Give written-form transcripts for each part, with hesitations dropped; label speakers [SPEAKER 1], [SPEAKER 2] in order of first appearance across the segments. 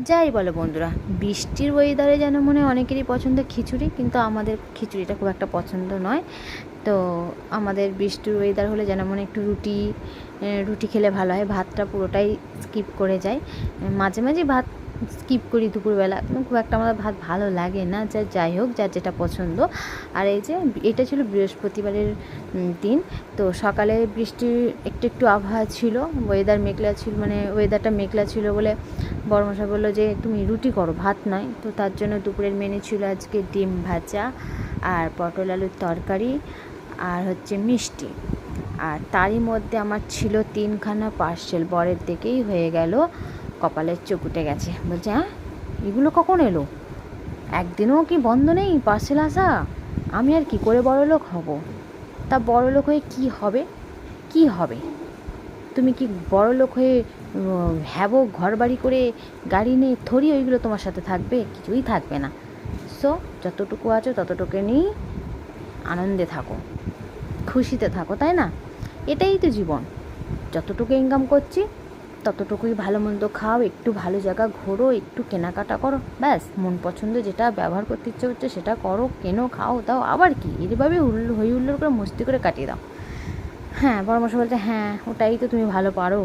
[SPEAKER 1] যাই বলো বন্ধুরা, বৃষ্টির ওয়েদারে যেন মনে হয় অনেকেরই পছন্দ খিচুড়ি, কিন্তু আমাদের খিচুড়িটা খুব একটা পছন্দ নয়। তো আমাদের বৃষ্টির ওয়েদার হলে যেন মনে একটু রুটি খেলে ভালো হয়। ভাতটা পুরোটাই স্কিপ করে যায়, মাঝে মাঝে ভাত স্কিপ করি দুপুরবেলা, খুব একটা আমাদের ভাত ভালো লাগে না। যাই হোক, যার যেটা পছন্দ। আর এই যে এটা ছিল বৃহস্পতিবারের দিন। তো সকালে বৃষ্টির একটু একটু আবহাওয়া ছিল, ওয়েদার মেঘলা ছিল, মানে ওয়েদারটা মেঘলা ছিল বলে বড়মশাই বললো যে তুমি রুটি করো, ভাত নয়। তো তার জন্য দুপুরের মেনু ছিল আজকে ডিম ভাজা আর পটল আলুর তরকারি আর হচ্ছে মিষ্টি। আর তারই মধ্যে আমার ছিল 3খানা পার্সেল, বরের দিকেই হয়ে গেল, কপালের চোখ উঠে গেছে। বলছে হ্যাঁ, এগুলো কখন এলো? একদিনও কি বন্ধ নেই পার্সেল আসা? আমি আর কি করে বড়লোক হব? তা বড়লোক হয়ে কি হবে? কি হবে? তুমি কি বড়লোক হয়ে হ্যাবো ঘর বাড়ি করে গাড়ি নিয়ে থরি ওইগুলো তোমার সাথে থাকবে? কিছুই থাকবে না। সো যতটুকু আছো ততটুকু নিয়েই আনন্দে থাকো, খুশিতে থাকো, তাই না? এটাই তো জীবন। যতটুকু ইনকাম করছি ততটুকুই ভালো মন্দ খাও, একটু ভালো জায়গা ঘোরো, একটু কেনাকাটা করো, ব্যাস। মন পছন্দ যেটা ব্যবহার করতে ইচ্ছে হচ্ছে সেটা করো, কেনো, খাও, দাও। আবার কি এইভাবে হই হুল্লোড় করে মস্তি করে কাটিয়ে দাও। হ্যাঁ, বড়মশাই বলছে হ্যাঁ ওটাই তো তুমি ভালো পারো।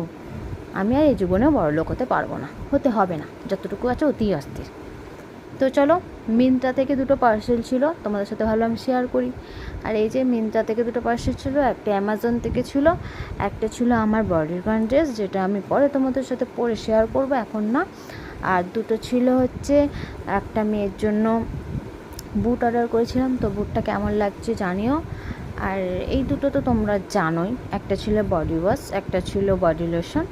[SPEAKER 1] আমি আর এই জীবনেও বড়লোক হতে পারবো না, হতে হবে না, যতটুকু আছে অতি অস্থির। তো চলো, মিন্ত্রা থেকে দুটো পার্সেল ছিল, তোমাদের সাথে ভাবলাম শেয়ার করি। আর এই যে মিন্ত্রা থেকে দুটো পার্সেল ছিল, একটা অ্যামাজন থেকে ছিল, একটা ছিল আমার বডিগার্ন ড্রেস, যেটা আমি পরে তোমাদের সাথে পরে শেয়ার করব, এখন না। আর দুটো ছিল হচ্ছে একটা মেয়ের জন্য বুট অর্ডার করেছিলাম, তো বুটটা কেমন লাগছে জানিও। আর এই দুটো তো তোমরা জানোই, একটা ছিল বডি ওয়াশ, একটা ছিল বডি লোশন।